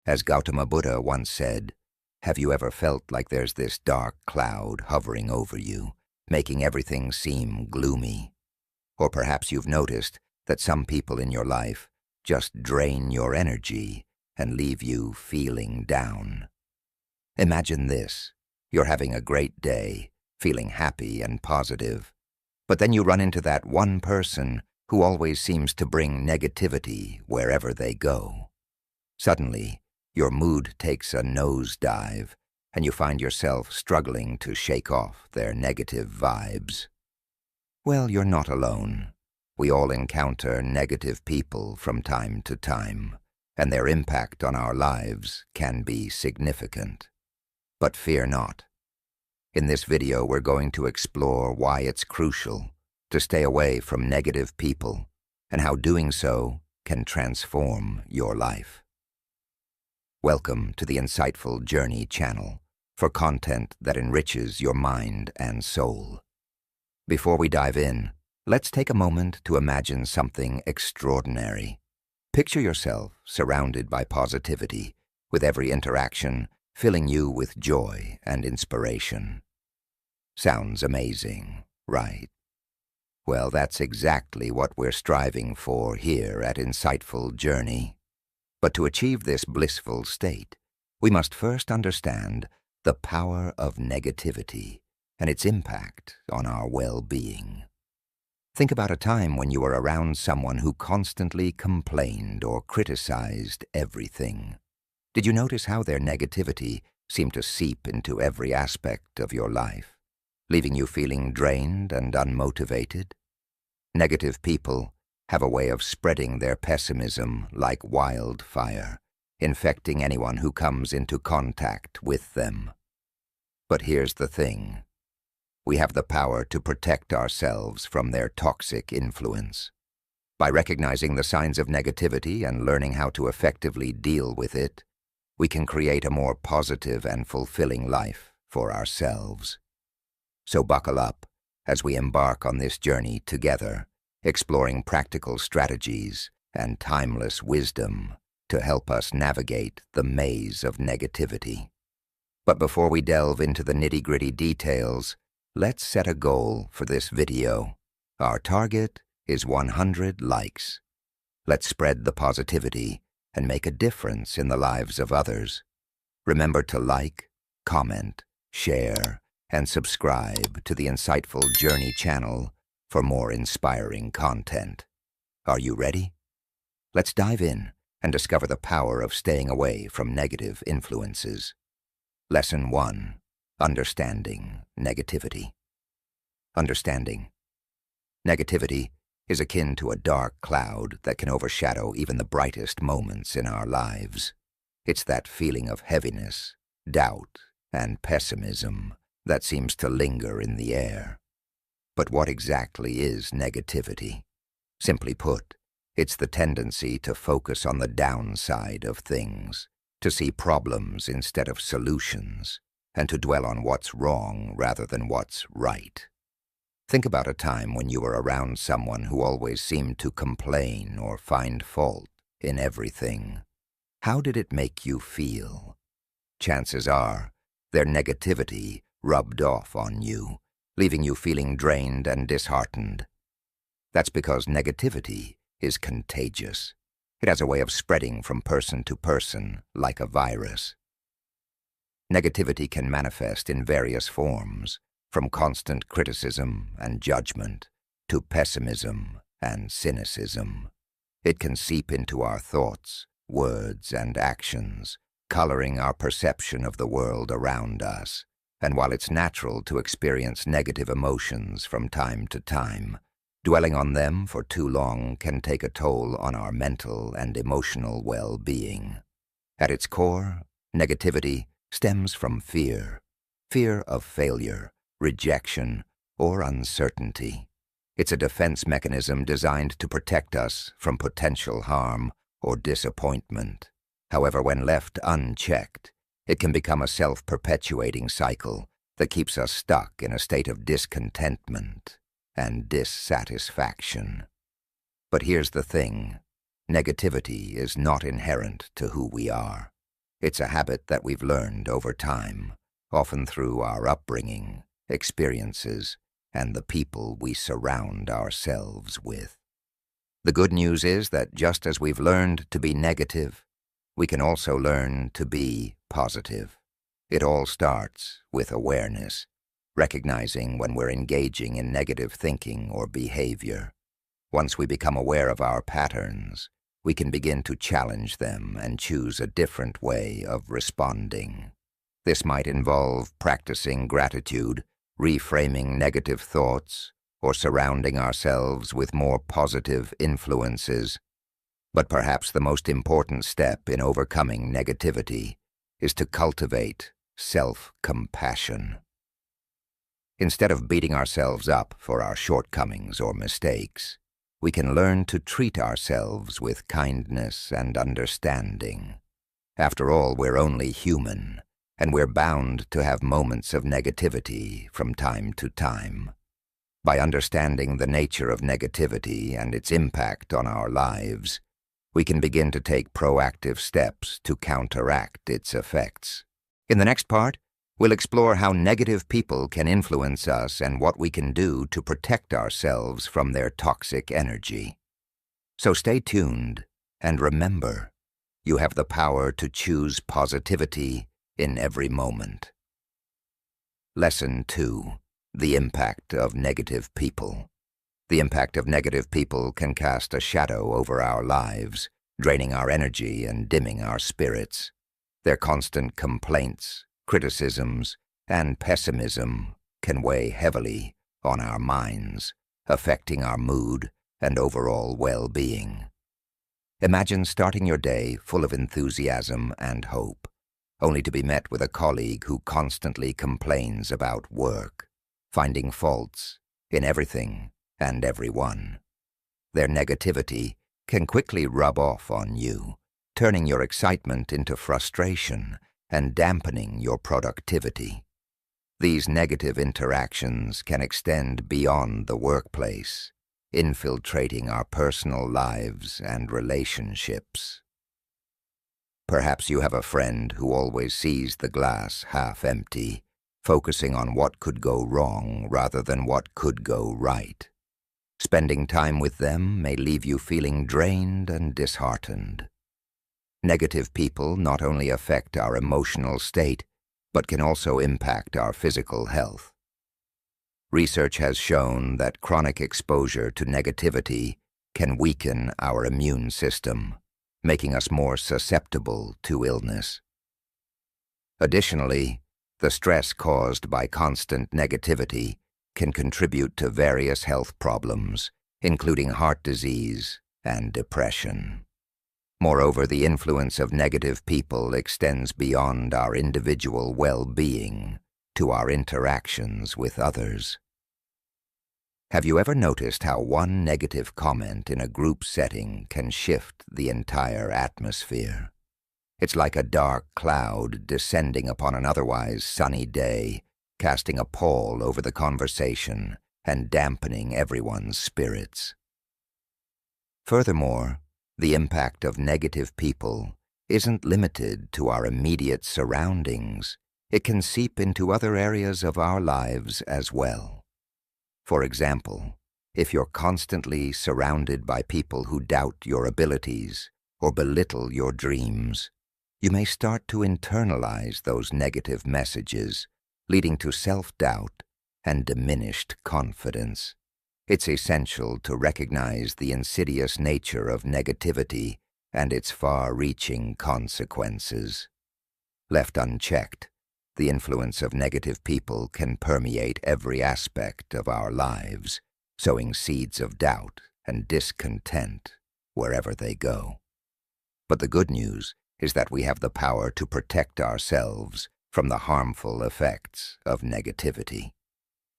As Gautama Buddha once said, have you ever felt like there's this dark cloud hovering over you, making everything seem gloomy? Or perhaps you've noticed that some people in your life just drain your energy and leave you feeling down. Imagine this. You're having a great day, feeling happy and positive, but then you run into that one person who always seems to bring negativity wherever they go. Suddenly, your mood takes a nosedive, and you find yourself struggling to shake off their negative vibes. Well, you're not alone. We all encounter negative people from time to time, and their impact on our lives can be significant. But fear not. In this video, we're going to explore why it's crucial to stay away from negative people and how doing so can transform your life. Welcome to the Insightful Journey channel for content that enriches your mind and soul. Before we dive in, let's take a moment to imagine something extraordinary. Picture yourself surrounded by positivity, with every interaction filling you with joy and inspiration. Sounds amazing, right? Well, that's exactly what we're striving for here at Insightful Journey. But to achieve this blissful state, we must first understand the power of negativity and its impact on our well-being. Think about a time when you were around someone who constantly complained or criticized everything. Did you notice how their negativity seemed to seep into every aspect of your life, leaving you feeling drained and unmotivated? Negative people have a way of spreading their pessimism like wildfire, infecting anyone who comes into contact with them. But here's the thing. We have the power to protect ourselves from their toxic influence. By recognizing the signs of negativity and learning how to effectively deal with it, we can create a more positive and fulfilling life for ourselves. So buckle up as we embark on this journey together, exploring practical strategies and timeless wisdom to help us navigate the maze of negativity. But before we delve into the nitty-gritty details, let's set a goal for this video. Our target is 100 likes. Let's spread the positivity and make a difference in the lives of others. Remember to like, comment, share, and subscribe to the Insightful Journey channel for more inspiring content. Are you ready? Let's dive in and discover the power of staying away from negative influences. Lesson 1. Understanding negativity. Understanding. Negativity is akin to a dark cloud that can overshadow even the brightest moments in our lives. It's that feeling of heaviness, doubt, and pessimism that seems to linger in the air. But what exactly is negativity? Simply put, it's the tendency to focus on the downside of things, to see problems instead of solutions, and to dwell on what's wrong rather than what's right. Think about a time when you were around someone who always seemed to complain or find fault in everything. How did it make you feel? Chances are, their negativity rubbed off on you, leaving you feeling drained and disheartened. That's because negativity is contagious. It has a way of spreading from person to person like a virus. Negativity can manifest in various forms, from constant criticism and judgment to pessimism and cynicism. It can seep into our thoughts, words, and actions, coloring our perception of the world around us. And while it's natural to experience negative emotions from time to time, dwelling on them for too long can take a toll on our mental and emotional well-being. At its core, negativity stems from fear of failure, rejection, or uncertainty. It's a defense mechanism designed to protect us from potential harm or disappointment. However, when left unchecked, it can become a self-perpetuating cycle that keeps us stuck in a state of discontentment and dissatisfaction. But here's the thing. Negativity is not inherent to who we are. It's a habit that we've learned over time, often through our upbringing, experiences, and the people we surround ourselves with. The good news is that just as we've learned to be negative, we can also learn to be positive. It all starts with awareness, recognizing when we're engaging in negative thinking or behavior. Once we become aware of our patterns, we can begin to challenge them and choose a different way of responding. This might involve practicing gratitude, reframing negative thoughts, or surrounding ourselves with more positive influences. But perhaps the most important step in overcoming negativity is to cultivate self-compassion. Instead of beating ourselves up for our shortcomings or mistakes, we can learn to treat ourselves with kindness and understanding. After all, we're only human, and we're bound to have moments of negativity from time to time. By understanding the nature of negativity and its impact on our lives, we can begin to take proactive steps to counteract its effects. In the next part, we'll explore how negative people can influence us and what we can do to protect ourselves from their toxic energy. So stay tuned and remember, you have the power to choose positivity in every moment. Lesson 2. The impact of negative people. The impact of negative people can cast a shadow over our lives, draining our energy and dimming our spirits. Their constant complaints, criticisms, and pessimism can weigh heavily on our minds, affecting our mood and overall well-being. Imagine starting your day full of enthusiasm and hope, only to be met with a colleague who constantly complains about work, finding faults in everything and everyone. Their negativity can quickly rub off on you, turning your excitement into frustration and dampening your productivity. These negative interactions can extend beyond the workplace, infiltrating our personal lives and relationships. Perhaps you have a friend who always sees the glass half empty, focusing on what could go wrong rather than what could go right. Spending time with them may leave you feeling drained and disheartened. Negative people not only affect our emotional state, but can also impact our physical health. Research has shown that chronic exposure to negativity can weaken our immune system, making us more susceptible to illness. Additionally, the stress caused by constant negativity can contribute to various health problems, including heart disease and depression. Moreover, the influence of negative people extends beyond our individual well-being to our interactions with others. Have you ever noticed how one negative comment in a group setting can shift the entire atmosphere? It's like a dark cloud descending upon an otherwise sunny day, casting a pall over the conversation and dampening everyone's spirits. Furthermore, the impact of negative people isn't limited to our immediate surroundings. It can seep into other areas of our lives as well. For example, if you're constantly surrounded by people who doubt your abilities or belittle your dreams, you may start to internalize those negative messages, leading to self-doubt and diminished confidence. It's essential to recognize the insidious nature of negativity and its far-reaching consequences. Left unchecked, the influence of negative people can permeate every aspect of our lives, sowing seeds of doubt and discontent wherever they go. But the good news is that we have the power to protect ourselves from the harmful effects of negativity.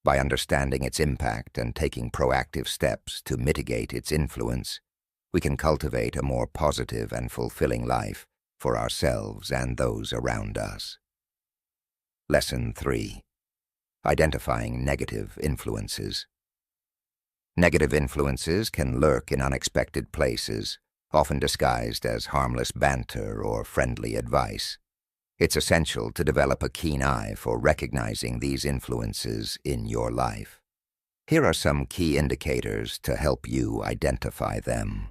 By understanding its impact and taking proactive steps to mitigate its influence, we can cultivate a more positive and fulfilling life for ourselves and those around us. Lesson 3. Identifying negative influences. Negative influences can lurk in unexpected places, often disguised as harmless banter or friendly advice. It's essential to develop a keen eye for recognizing these influences in your life. Here are some key indicators to help you identify them.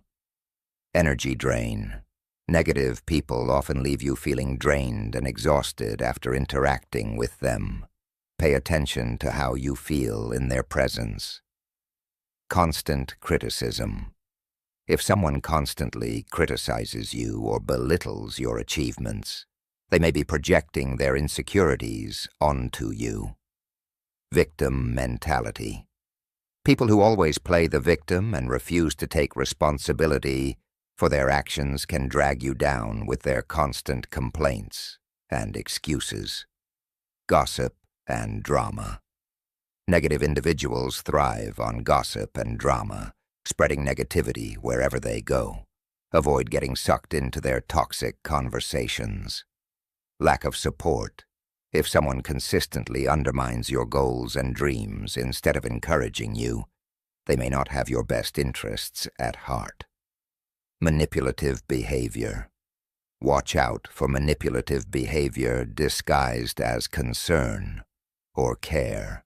Energy drain. Negative people often leave you feeling drained and exhausted after interacting with them. Pay attention to how you feel in their presence. Constant criticism. If someone constantly criticizes you or belittles your achievements, they may be projecting their insecurities onto you. Victim mentality. People who always play the victim and refuse to take responsibility for their actions can drag you down with their constant complaints and excuses. Gossip and drama. Negative individuals thrive on gossip and drama, spreading negativity wherever they go. Avoid getting sucked into their toxic conversations. Lack of support. If someone consistently undermines your goals and dreams instead of encouraging you, they may not have your best interests at heart. Manipulative behavior. Watch out for manipulative behavior disguised as concern or care.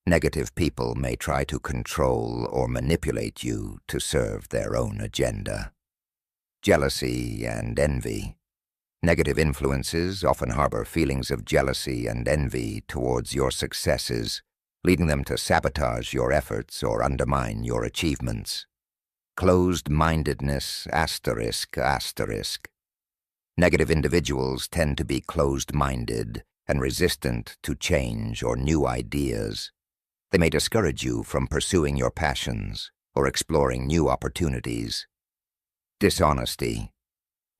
Negative people may try to control or manipulate you to serve their own agenda. Jealousy and envy. Negative influences often harbor feelings of jealousy and envy towards your successes, leading them to sabotage your efforts or undermine your achievements. Closed-mindedness ***. Negative individuals tend to be closed-minded and resistant to change or new ideas. They may discourage you from pursuing your passions or exploring new opportunities. Dishonesty.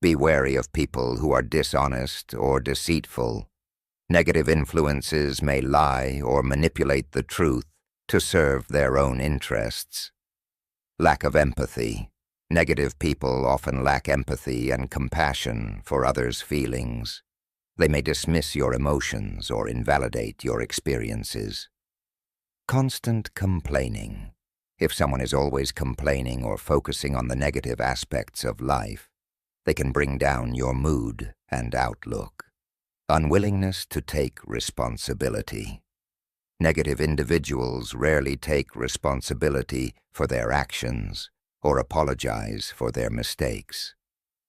Be wary of people who are dishonest or deceitful. Negative influences may lie or manipulate the truth to serve their own interests. Lack of empathy. Negative people often lack empathy and compassion for others' feelings. They may dismiss your emotions or invalidate your experiences. Constant complaining. If someone is always complaining or focusing on the negative aspects of life, they can bring down your mood and outlook. Unwillingness to take responsibility. Negative individuals rarely take responsibility for their actions or apologize for their mistakes.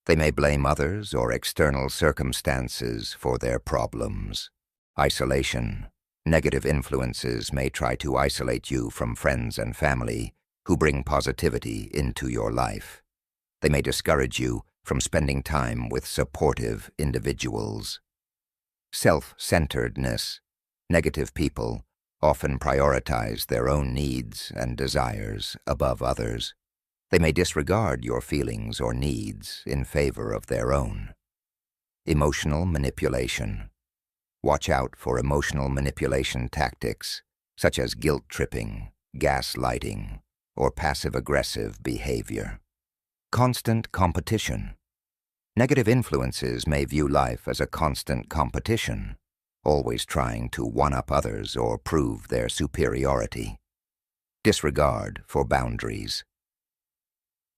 They may blame others or external circumstances for their problems. Isolation. Negative influences may try to isolate you from friends and family who bring positivity into your life. They may discourage you from spending time with supportive individuals. Self-centeredness. Negative people often prioritize their own needs and desires above others. They may disregard your feelings or needs in favor of their own. Emotional manipulation. Watch out for emotional manipulation tactics such as guilt-tripping, gaslighting, or passive-aggressive behavior. Constant competition. Negative influences may view life as a constant competition, always trying to one-up others or prove their superiority. Disregard for boundaries.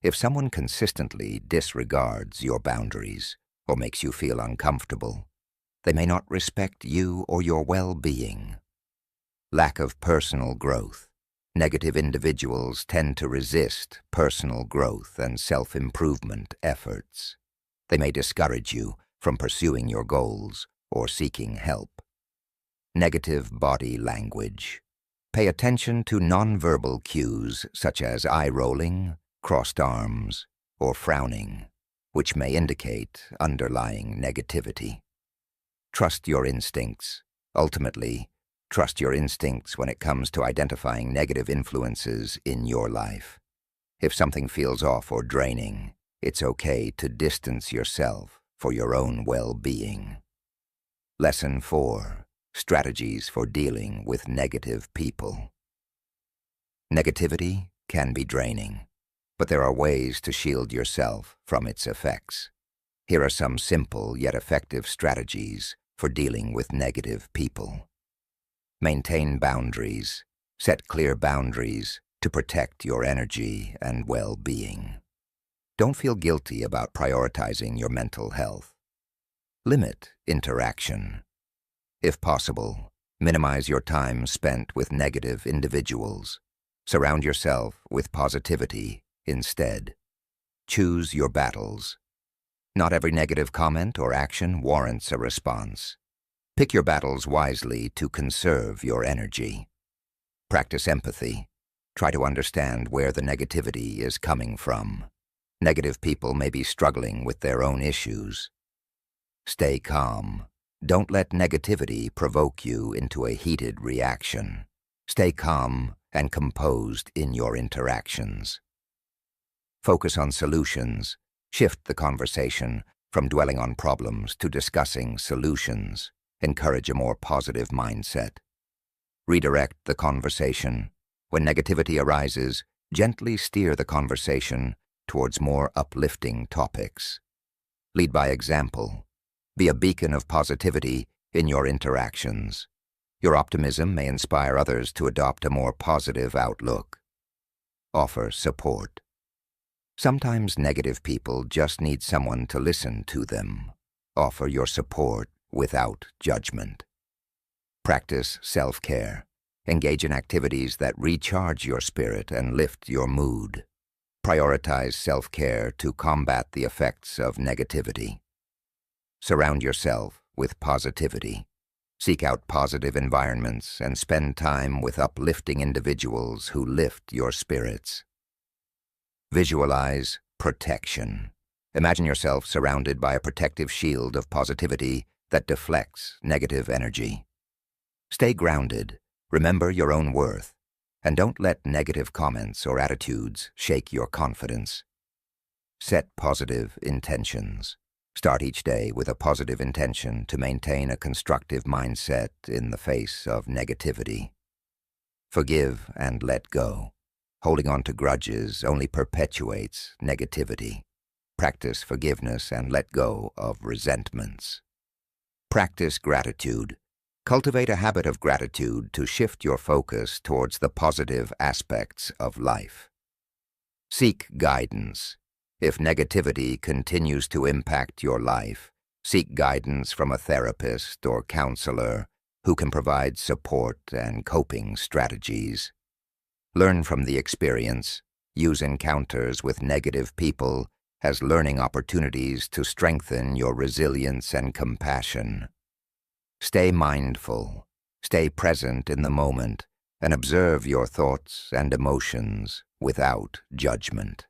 If someone consistently disregards your boundaries or makes you feel uncomfortable, they may not respect you or your well-being. Lack of personal growth. Negative individuals tend to resist personal growth and self-improvement efforts. They may discourage you from pursuing your goals or seeking help. Negative body language. Pay attention to nonverbal cues such as eye-rolling, crossed arms, or frowning, which may indicate underlying negativity. Trust your instincts. Ultimately, trust your instincts when it comes to identifying negative influences in your life. If something feels off or draining, it's okay to distance yourself for your own well-being. Lesson 4. Strategies for dealing with negative people. Negativity can be draining, but there are ways to shield yourself from its effects. Here are some simple yet effective strategies for dealing with negative people. Maintain boundaries. Set clear boundaries to protect your energy and well-being. Don't feel guilty about prioritizing your mental health. Limit interaction. If possible, minimize your time spent with negative individuals. Surround yourself with positivity instead. Choose your battles. Not every negative comment or action warrants a response. Pick your battles wisely to conserve your energy. Practice empathy. Try to understand where the negativity is coming from. Negative people may be struggling with their own issues. Stay calm. Don't let negativity provoke you into a heated reaction. Stay calm and composed in your interactions. Focus on solutions. Shift the conversation from dwelling on problems to discussing solutions. Encourage a more positive mindset. Redirect the conversation. When negativity arises, gently steer the conversation towards more uplifting topics. Lead by example. Be a beacon of positivity in your interactions. Your optimism may inspire others to adopt a more positive outlook. Offer support. Sometimes negative people just need someone to listen to them. Offer your support without judgment. Practice self-care. Engage in activities that recharge your spirit and lift your mood. Prioritize self-care to combat the effects of negativity. Surround yourself with positivity. Seek out positive environments and spend time with uplifting individuals who lift your spirits. Visualize protection. Imagine yourself surrounded by a protective shield of positivity that deflects negative energy. Stay grounded. Remember your own worth. And don't let negative comments or attitudes shake your confidence. Set positive intentions. Start each day with a positive intention to maintain a constructive mindset in the face of negativity. Forgive and let go. Holding on to grudges only perpetuates negativity. Practice forgiveness and let go of resentments. Practice gratitude. Cultivate a habit of gratitude to shift your focus towards the positive aspects of life. Seek guidance. If negativity continues to impact your life, seek guidance from a therapist or counselor who can provide support and coping strategies. Learn from the experience. Use encounters with negative people as learning opportunities to strengthen your resilience and compassion. Stay mindful. Stay present in the moment and observe your thoughts and emotions without judgment.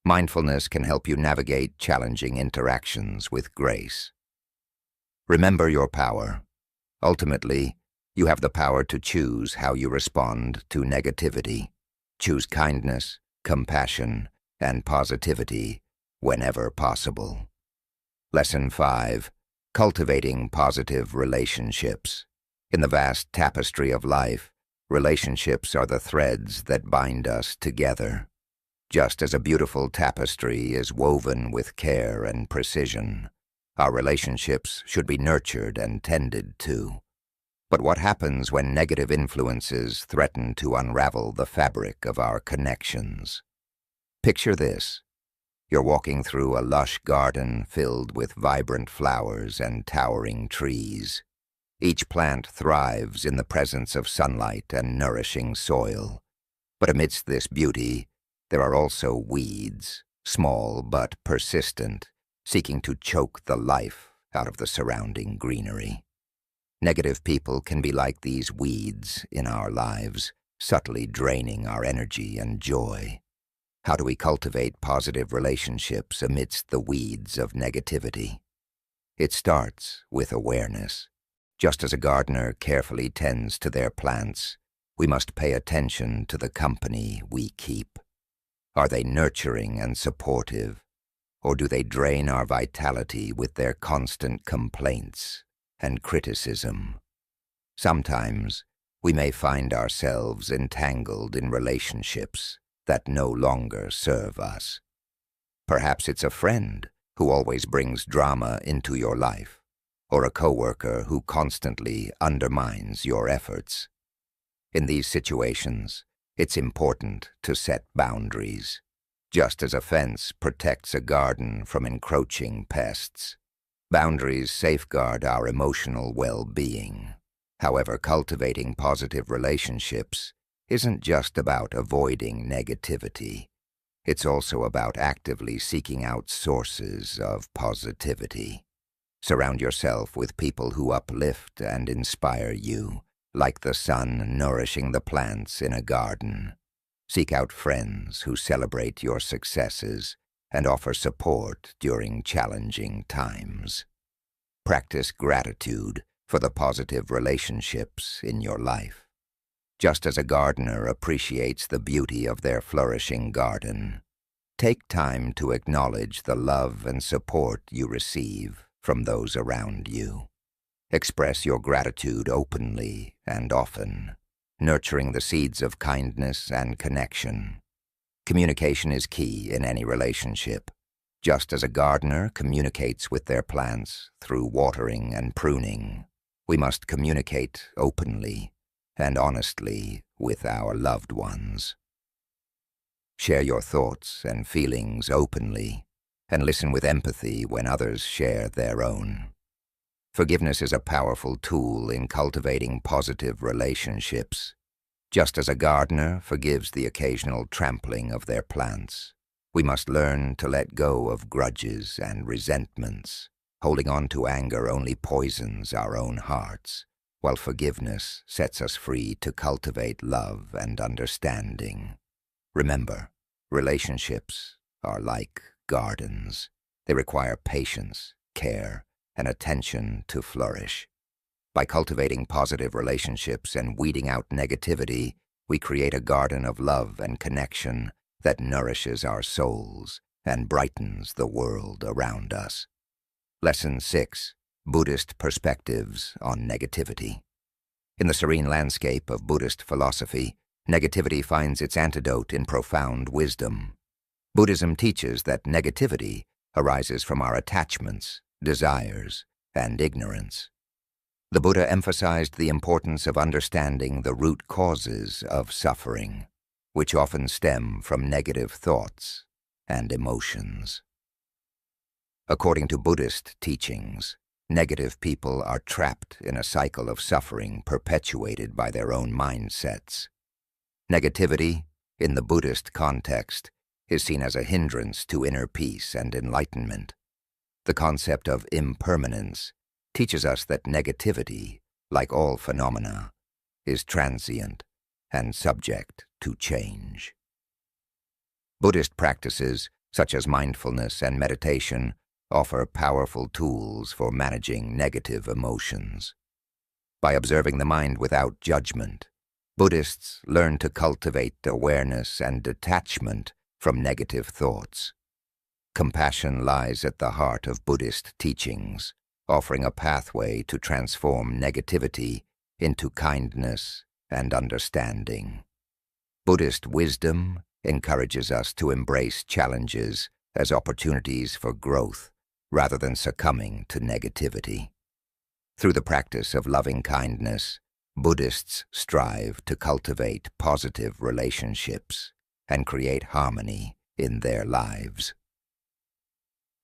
Mindfulness can help you navigate challenging interactions with grace. Remember your power. Ultimately, you have the power to choose how you respond to negativity. Choose kindness, compassion, and positivity whenever possible. Lesson 5. Cultivating positive relationships. In the vast tapestry of life, relationships are the threads that bind us together. Just as a beautiful tapestry is woven with care and precision, our relationships should be nurtured and tended to. But what happens when negative influences threaten to unravel the fabric of our connections? Picture this. You're walking through a lush garden filled with vibrant flowers and towering trees. Each plant thrives in the presence of sunlight and nourishing soil. But amidst this beauty, there are also weeds, small but persistent, seeking to choke the life out of the surrounding greenery. Negative people can be like these weeds in our lives, subtly draining our energy and joy. How do we cultivate positive relationships amidst the weeds of negativity? It starts with awareness. Just as a gardener carefully tends to their plants, we must pay attention to the company we keep. Are they nurturing and supportive, or do they drain our vitality with their constant complaints and criticism? Sometimes we may find ourselves entangled in relationships that no longer serve us. Perhaps it's a friend who always brings drama into your life, or a coworker who constantly undermines your efforts. In these situations, it's important to set boundaries. Just as a fence protects a garden from encroaching pests, Boundaries safeguard our emotional well-being. However, cultivating positive relationships isn't just about avoiding negativity. It's also about actively seeking out sources of positivity. Surround yourself with people who uplift and inspire you, like the sun nourishing the plants in a garden. Seek out friends who celebrate your successes and offer support during challenging times. Practice gratitude for the positive relationships in your life. Just as a gardener appreciates the beauty of their flourishing garden, take time to acknowledge the love and support you receive from those around you. Express your gratitude openly and often, nurturing the seeds of kindness and connection. Communication is key in any relationship. Just as a gardener communicates with their plants through watering and pruning, we must communicate openly and honestly with our loved ones. Share your thoughts and feelings openly, and listen with empathy when others share their own. Forgiveness is a powerful tool in cultivating positive relationships. Just as a gardener forgives the occasional trampling of their plants, we must learn to let go of grudges and resentments. Holding on to anger only poisons our own hearts, while forgiveness sets us free to cultivate love and understanding. Remember, relationships are like gardens. They require patience, care, and attention to flourish. By cultivating positive relationships and weeding out negativity, we create a garden of love and connection that nourishes our souls and brightens the world around us. Lesson 6. Buddhist Perspectives on Negativity. In the serene landscape of Buddhist philosophy, negativity finds its antidote in profound wisdom. Buddhism teaches that negativity arises from our attachments, desires, and ignorance. The Buddha emphasized the importance of understanding the root causes of suffering, which often stem from negative thoughts and emotions. According to Buddhist teachings, negative people are trapped in a cycle of suffering perpetuated by their own mindsets. Negativity, in the Buddhist context, is seen as a hindrance to inner peace and enlightenment. The concept of impermanence teaches us that negativity, like all phenomena, is transient and subject to change. Buddhist practices, such as mindfulness and meditation, offer powerful tools for managing negative emotions. By observing the mind without judgment, Buddhists learn to cultivate awareness and detachment from negative thoughts. Compassion lies at the heart of Buddhist teachings, offering a pathway to transform negativity into kindness and understanding. Buddhist wisdom encourages us to embrace challenges as opportunities for growth rather than succumbing to negativity. Through the practice of loving kindness, Buddhists strive to cultivate positive relationships and create harmony in their lives.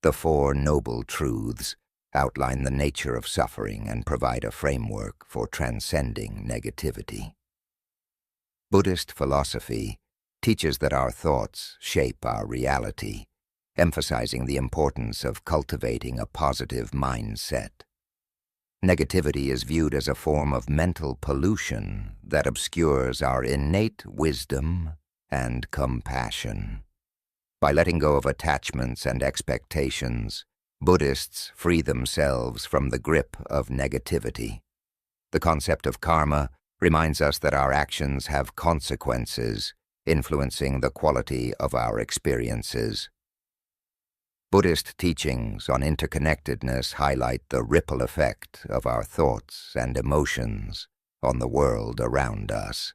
The Four Noble Truths outline the nature of suffering and provide a framework for transcending negativity. Buddhist philosophy teaches that our thoughts shape our reality, emphasizing the importance of cultivating a positive mindset. Negativity is viewed as a form of mental pollution that obscures our innate wisdom and compassion. By letting go of attachments and expectations, Buddhists free themselves from the grip of negativity. The concept of karma reminds us that our actions have consequences, influencing the quality of our experiences. Buddhist teachings on interconnectedness highlight the ripple effect of our thoughts and emotions on the world around us.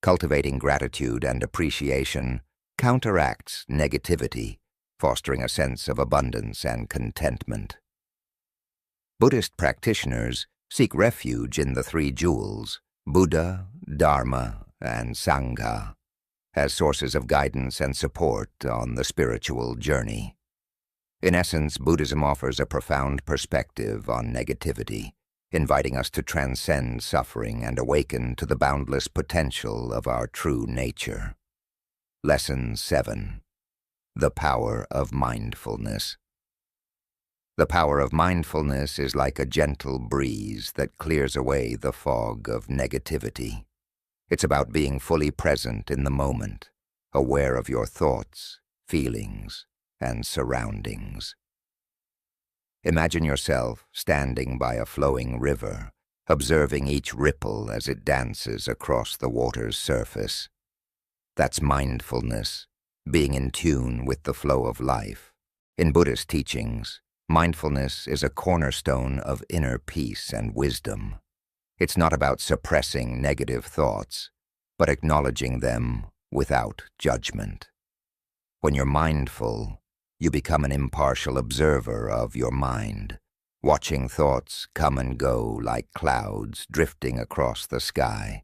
Cultivating gratitude and appreciation counteracts negativity, fostering a sense of abundance and contentment. Buddhist practitioners seek refuge in the three jewels, Buddha, Dharma, and Sangha, as sources of guidance and support on the spiritual journey. In essence, Buddhism offers a profound perspective on negativity, inviting us to transcend suffering and awaken to the boundless potential of our true nature. Lesson 7. The Power of Mindfulness. The power of mindfulness is like a gentle breeze that clears away the fog of negativity. It's about being fully present in the moment, aware of your thoughts, feelings, and surroundings. Imagine yourself standing by a flowing river, observing each ripple as it dances across the water's surface. That's mindfulness, being in tune with the flow of life. In Buddhist teachings, mindfulness is a cornerstone of inner peace and wisdom. It's not about suppressing negative thoughts, but acknowledging them without judgment. When you're mindful, you become an impartial observer of your mind, watching thoughts come and go like clouds drifting across the sky.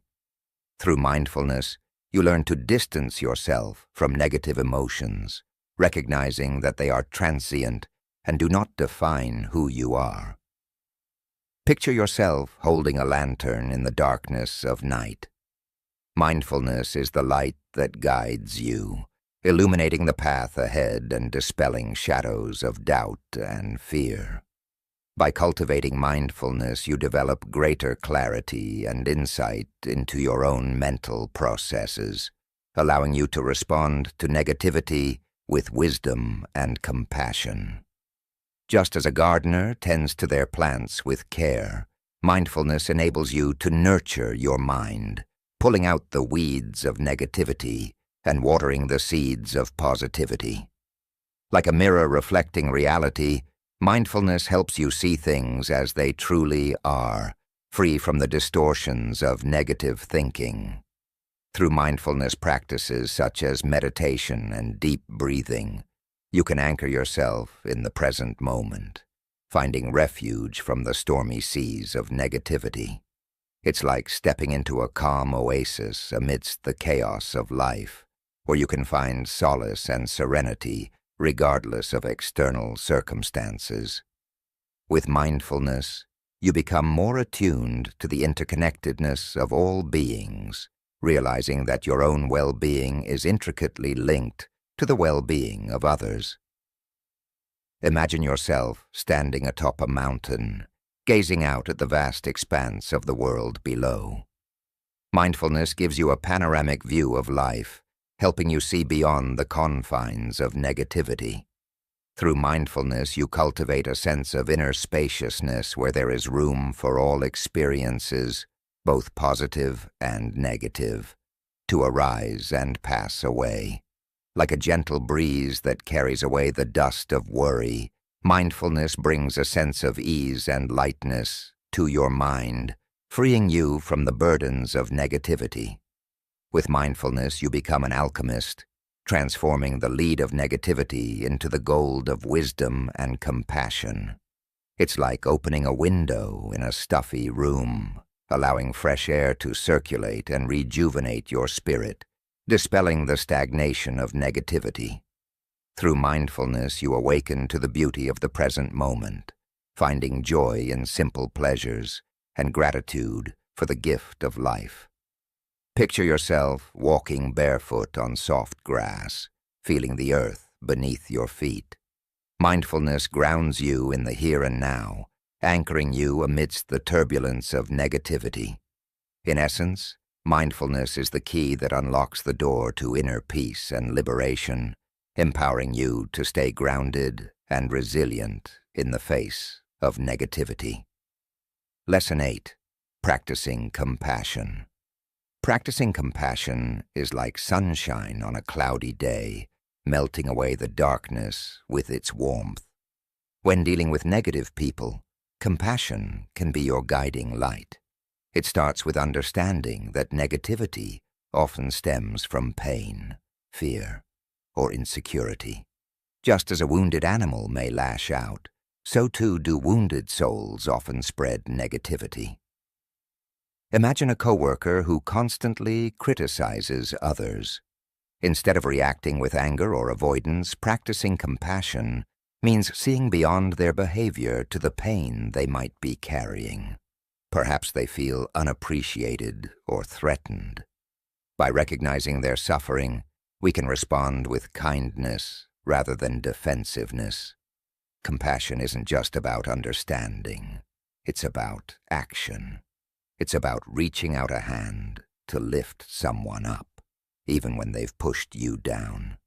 Through mindfulness, you learn to distance yourself from negative emotions, recognizing that they are transient and do not define who you are. Picture yourself holding a lantern in the darkness of night. Mindfulness is the light that guides you, illuminating the path ahead and dispelling shadows of doubt and fear. By cultivating mindfulness, you develop greater clarity and insight into your own mental processes, allowing you to respond to negativity with wisdom and compassion. Just as a gardener tends to their plants with care, mindfulness enables you to nurture your mind, pulling out the weeds of negativity and watering the seeds of positivity. Like a mirror reflecting reality, mindfulness helps you see things as they truly are, free from the distortions of negative thinking. Through mindfulness practices such as meditation and deep breathing, you can anchor yourself in the present moment, finding refuge from the stormy seas of negativity. It's like stepping into a calm oasis amidst the chaos of life, where you can find solace and serenity regardless of external circumstances. With mindfulness, you become more attuned to the interconnectedness of all beings, realizing that your own well-being is intricately linked to the well-being of others. Imagine yourself standing atop a mountain, gazing out at the vast expanse of the world below. Mindfulness gives you a panoramic view of life, helping you see beyond the confines of negativity. Through mindfulness, you cultivate a sense of inner spaciousness where there is room for all experiences, both positive and negative, to arise and pass away. Like a gentle breeze that carries away the dust of worry, mindfulness brings a sense of ease and lightness to your mind, freeing you from the burdens of negativity. With mindfulness, you become an alchemist, transforming the lead of negativity into the gold of wisdom and compassion. It's like opening a window in a stuffy room, allowing fresh air to circulate and rejuvenate your spirit, dispelling the stagnation of negativity. Through mindfulness, you awaken to the beauty of the present moment, finding joy in simple pleasures and gratitude for the gift of life. Picture yourself walking barefoot on soft grass, feeling the earth beneath your feet. Mindfulness grounds you in the here and now, anchoring you amidst the turbulence of negativity. In essence, mindfulness is the key that unlocks the door to inner peace and liberation, empowering you to stay grounded and resilient in the face of negativity. Lesson 8. Practicing compassion. Practicing compassion is like sunshine on a cloudy day, melting away the darkness with its warmth. When dealing with negative people, compassion can be your guiding light. It starts with understanding that negativity often stems from pain, fear, or insecurity. Just as a wounded animal may lash out, so too do wounded souls often spread negativity. Imagine a coworker who constantly criticizes others. Instead of reacting with anger or avoidance, practicing compassion means seeing beyond their behavior to the pain they might be carrying. Perhaps they feel unappreciated or threatened. By recognizing their suffering, we can respond with kindness rather than defensiveness. Compassion isn't just about understanding. It's about action. It's about reaching out a hand to lift someone up, even when they've pushed you down.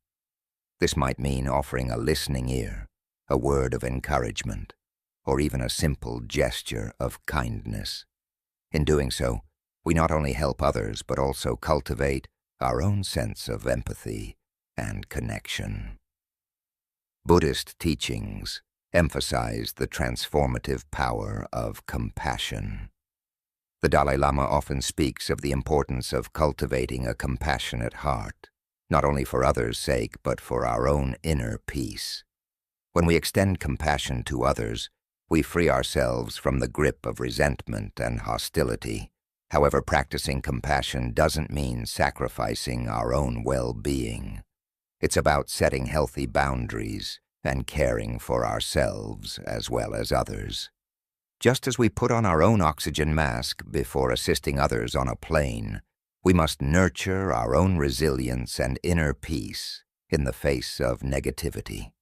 This might mean offering a listening ear, a word of encouragement, or even a simple gesture of kindness. In doing so, we not only help others but also cultivate our own sense of empathy and connection. Buddhist teachings emphasize the transformative power of compassion. The Dalai Lama often speaks of the importance of cultivating a compassionate heart, not only for others' sake but for our own inner peace. When we extend compassion to others, we free ourselves from the grip of resentment and hostility. However, practicing compassion doesn't mean sacrificing our own well-being. It's about setting healthy boundaries and caring for ourselves as well as others. Just as we put on our own oxygen mask before assisting others on a plane, we must nurture our own resilience and inner peace in the face of negativity.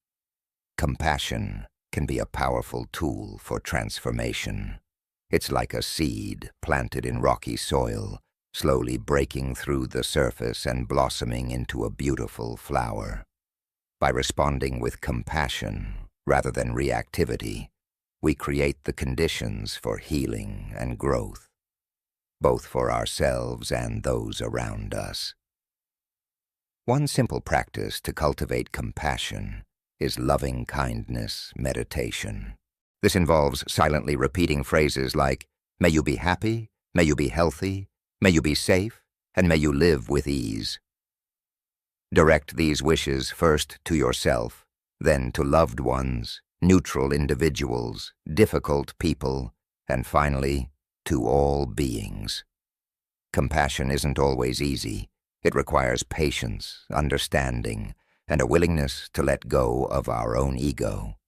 Compassion can be a powerful tool for transformation. It's like a seed planted in rocky soil, slowly breaking through the surface and blossoming into a beautiful flower. By responding with compassion rather than reactivity, we create the conditions for healing and growth, both for ourselves and those around us. One simple practice to cultivate compassion is loving kindness meditation. This involves silently repeating phrases like, "May you be happy, may you be healthy, may you be safe, and may you live with ease." Direct these wishes first to yourself, then to loved ones, neutral individuals, difficult people, and finally, to all beings. Compassion isn't always easy. It requires patience, understanding, and a willingness to let go of our own ego.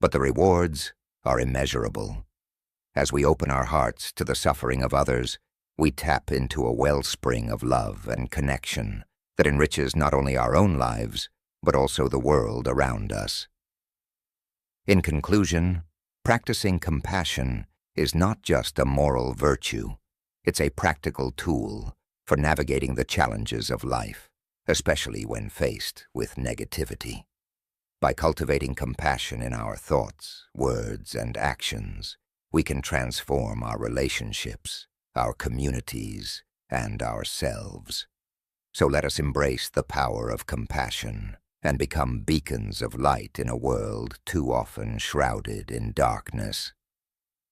But the rewards are immeasurable. As we open our hearts to the suffering of others, we tap into a wellspring of love and connection that enriches not only our own lives, but also the world around us. In conclusion, practicing compassion is not just a moral virtue. It's a practical tool for navigating the challenges of life, especially when faced with negativity. By cultivating compassion in our thoughts, words, and actions, we can transform our relationships, our communities, and ourselves. So let us embrace the power of compassion and become beacons of light in a world too often shrouded in darkness.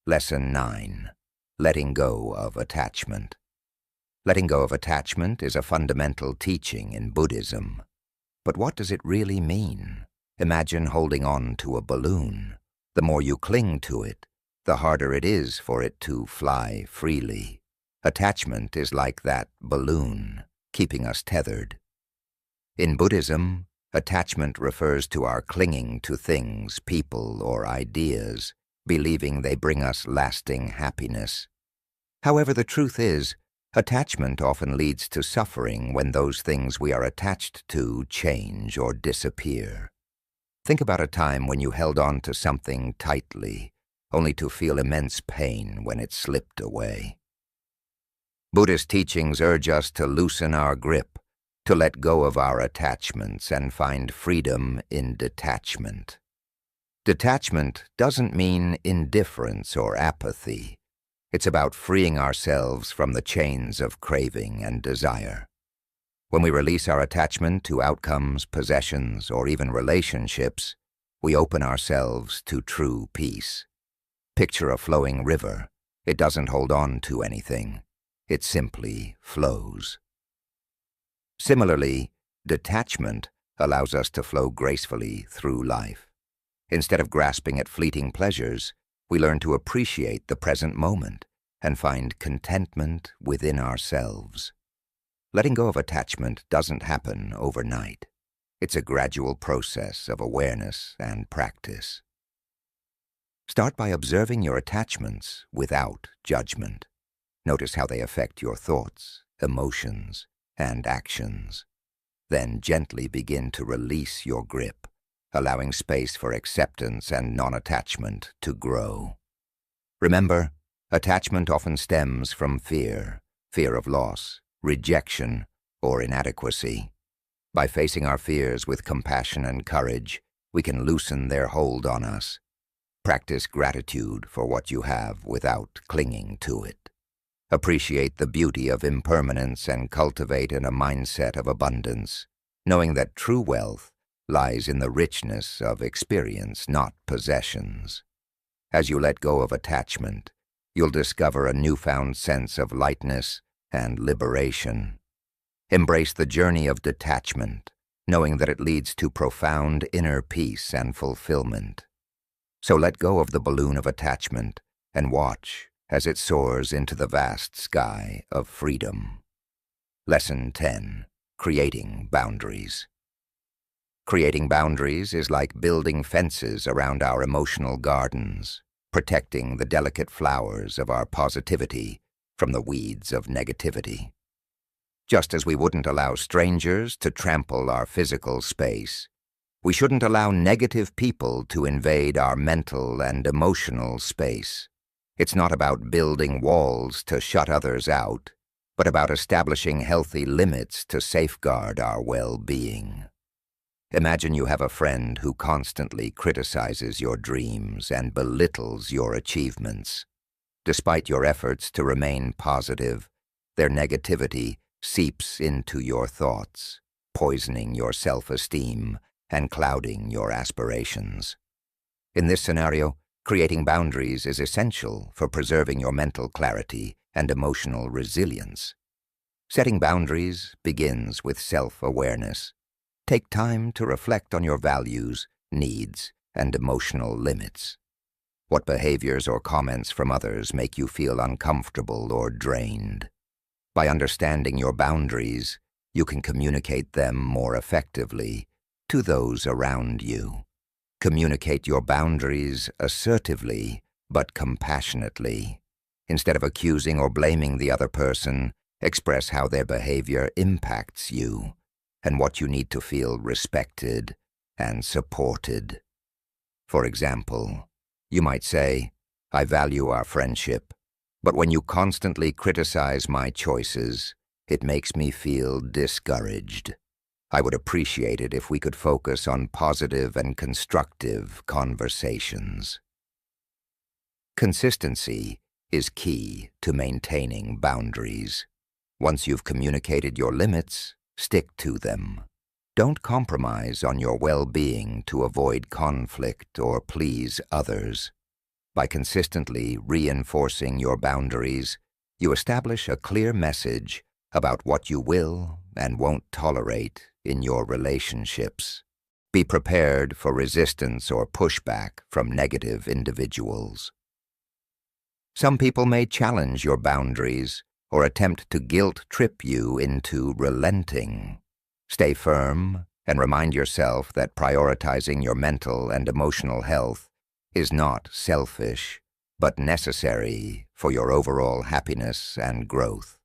Lesson 9. Letting go of attachment. Letting go of attachment is a fundamental teaching in Buddhism. But what does it really mean? Imagine holding on to a balloon. The more you cling to it, the harder it is for it to fly freely. Attachment is like that balloon, keeping us tethered. In Buddhism, attachment refers to our clinging to things, people, or ideas, believing they bring us lasting happiness. However, the truth is, attachment often leads to suffering when those things we are attached to change or disappear. Think about a time when you held on to something tightly, only to feel immense pain when it slipped away. Buddhist teachings urge us to loosen our grip, to let go of our attachments and find freedom in detachment. Detachment doesn't mean indifference or apathy. It's about freeing ourselves from the chains of craving and desire. When we release our attachment to outcomes, possessions, or even relationships, we open ourselves to true peace. Picture a flowing river. It doesn't hold on to anything. It simply flows. Similarly, detachment allows us to flow gracefully through life. Instead of grasping at fleeting pleasures, we learn to appreciate the present moment and find contentment within ourselves. Letting go of attachment doesn't happen overnight. It's a gradual process of awareness and practice. Start by observing your attachments without judgment. Notice how they affect your thoughts, emotions, and actions. Then gently begin to release your grip, allowing space for acceptance and non-attachment to grow. Remember, attachment often stems from fear of loss, rejection, or inadequacy. By facing our fears with compassion and courage, we can loosen their hold on us. Practice gratitude for what you have without clinging to it. Appreciate the beauty of impermanence and cultivate a mindset of abundance, knowing that true wealth lies in the richness of experience, not possessions. As you let go of attachment, you'll discover a newfound sense of lightness and liberation. Embrace the journey of detachment, knowing that it leads to profound inner peace and fulfillment. So let go of the balloon of attachment and watch as it soars into the vast sky of freedom. Lesson 10. Creating boundaries. Creating boundaries is like building fences around our emotional gardens, protecting the delicate flowers of our positivity from the weeds of negativity. Just as we wouldn't allow strangers to trample our physical space, we shouldn't allow negative people to invade our mental and emotional space. It's not about building walls to shut others out, but about establishing healthy limits to safeguard our well-being. Imagine you have a friend who constantly criticizes your dreams and belittles your achievements. Despite your efforts to remain positive, their negativity seeps into your thoughts, poisoning your self-esteem and clouding your aspirations. In this scenario, creating boundaries is essential for preserving your mental clarity and emotional resilience. Setting boundaries begins with self-awareness. Take time to reflect on your values, needs, and emotional limits. What behaviors or comments from others make you feel uncomfortable or drained? By understanding your boundaries, you can communicate them more effectively to those around you. Communicate your boundaries assertively but compassionately. Instead of accusing or blaming the other person, express how their behavior impacts you and what you need to feel respected and supported. For example, you might say, "I value our friendship, but when you constantly criticize my choices, it makes me feel discouraged. I would appreciate it if we could focus on positive and constructive conversations." Consistency is key to maintaining boundaries. Once you've communicated your limits, stick to them. Don't compromise on your well-being to avoid conflict or please others. By consistently reinforcing your boundaries, you establish a clear message about what you will and won't tolerate in your relationships. Be prepared for resistance or pushback from negative individuals. Some people may challenge your boundaries or attempt to guilt-trip you into relenting. Stay firm and remind yourself that prioritizing your mental and emotional health is not selfish, but necessary for your overall happiness and growth.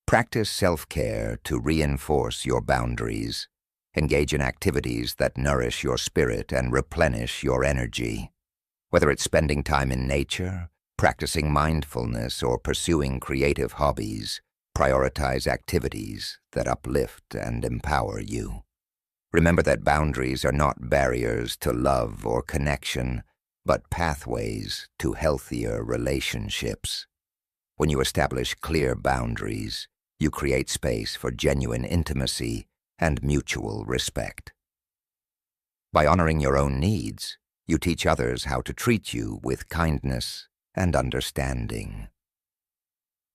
Practice self-care to reinforce your boundaries. Engage in activities that nourish your spirit and replenish your energy. Whether it's spending time in nature, practicing mindfulness, or pursuing creative hobbies, prioritize activities that uplift and empower you. Remember that boundaries are not barriers to love or connection, but pathways to healthier relationships. When you establish clear boundaries, you create space for genuine intimacy and mutual respect. By honoring your own needs, you teach others how to treat you with kindness and understanding.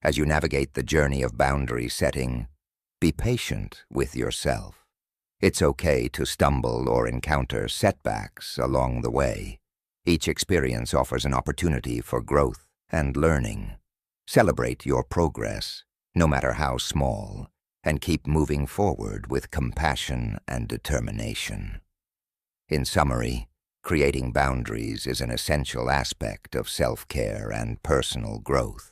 As you navigate the journey of boundary setting, be patient with yourself. It's okay to stumble or encounter setbacks along the way. Each experience offers an opportunity for growth and learning. Celebrate your progress, no matter how small, and keep moving forward with compassion and determination. In summary, creating boundaries is an essential aspect of self-care and personal growth.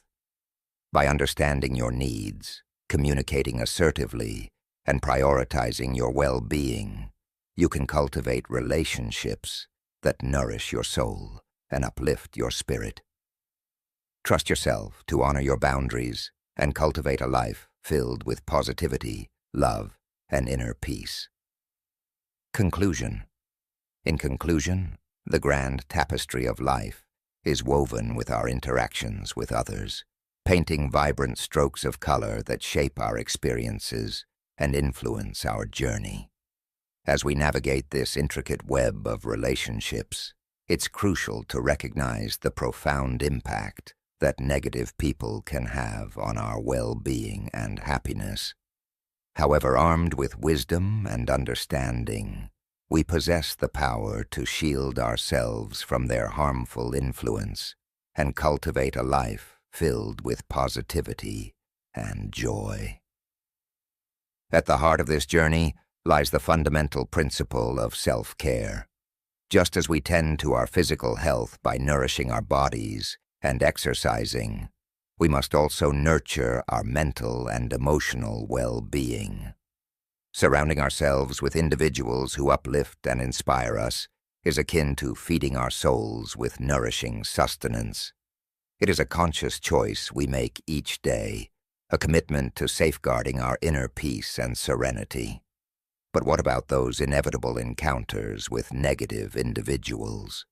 By understanding your needs, communicating assertively, and prioritizing your well-being, you can cultivate relationships that nourish your soul and uplift your spirit. Trust yourself to honor your boundaries and cultivate a life filled with positivity, love, and inner peace. Conclusion. In conclusion, the grand tapestry of life is woven with our interactions with others, painting vibrant strokes of color that shape our experiences and influence our journey. As we navigate this intricate web of relationships, it's crucial to recognize the profound impact that negative people can have on our well-being and happiness. However, armed with wisdom and understanding, we possess the power to shield ourselves from their harmful influence and cultivate a life filled with positivity and joy. At the heart of this journey lies the fundamental principle of self-care. Just as we tend to our physical health by nourishing our bodies and exercising, we must also nurture our mental and emotional well-being. Surrounding ourselves with individuals who uplift and inspire us is akin to feeding our souls with nourishing sustenance. It is a conscious choice we make each day, a commitment to safeguarding our inner peace and serenity. But what about those inevitable encounters with negative individuals?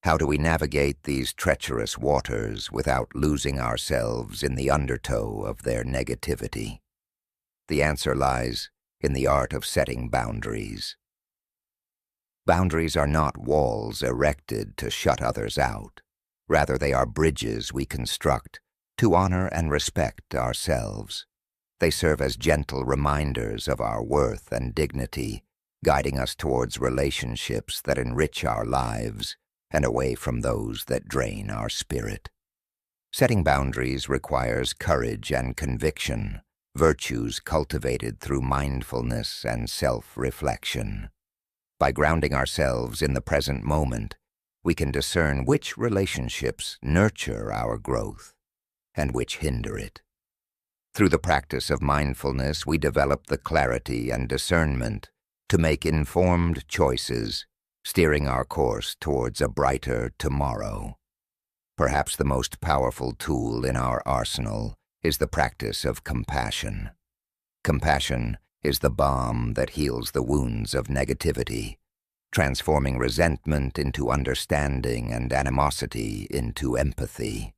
How do we navigate these treacherous waters without losing ourselves in the undertow of their negativity? The answer lies in the art of setting boundaries. Boundaries are not walls erected to shut others out. Rather, they are bridges we construct to honor and respect ourselves. They serve as gentle reminders of our worth and dignity, guiding us towards relationships that enrich our lives and away from those that drain our spirit. Setting boundaries requires courage and conviction, virtues cultivated through mindfulness and self-reflection. By grounding ourselves in the present moment, we can discern which relationships nurture our growth and which hinder it. Through the practice of mindfulness, we develop the clarity and discernment to make informed choices, steering our course towards a brighter tomorrow. Perhaps the most powerful tool in our arsenal is the practice of compassion. Compassion is the balm that heals the wounds of negativity, transforming resentment into understanding and animosity into empathy.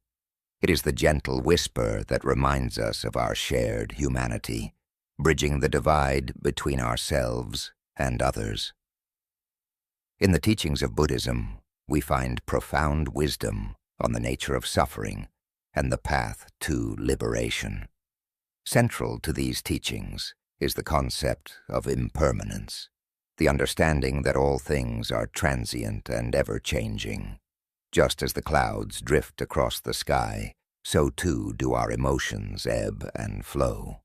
It is the gentle whisper that reminds us of our shared humanity, bridging the divide between ourselves and others. In the teachings of Buddhism, we find profound wisdom on the nature of suffering and the path to liberation. Central to these teachings is the concept of impermanence, the understanding that all things are transient and ever-changing. Just as the clouds drift across the sky, so too do our emotions ebb and flow.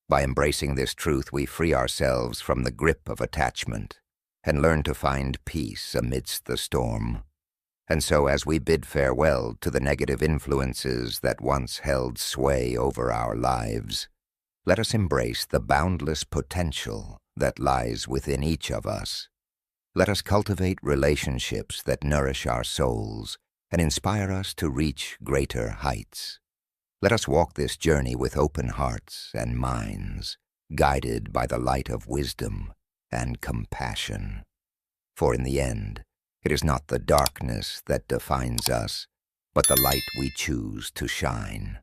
By embracing this truth, we free ourselves from the grip of attachment and learn to find peace amidst the storm. And so, as we bid farewell to the negative influences that once held sway over our lives, let us embrace the boundless potential that lies within each of us. Let us cultivate relationships that nourish our souls and inspire us to reach greater heights. Let us walk this journey with open hearts and minds, guided by the light of wisdom and compassion. For in the end, it is not the darkness that defines us, but the light we choose to shine.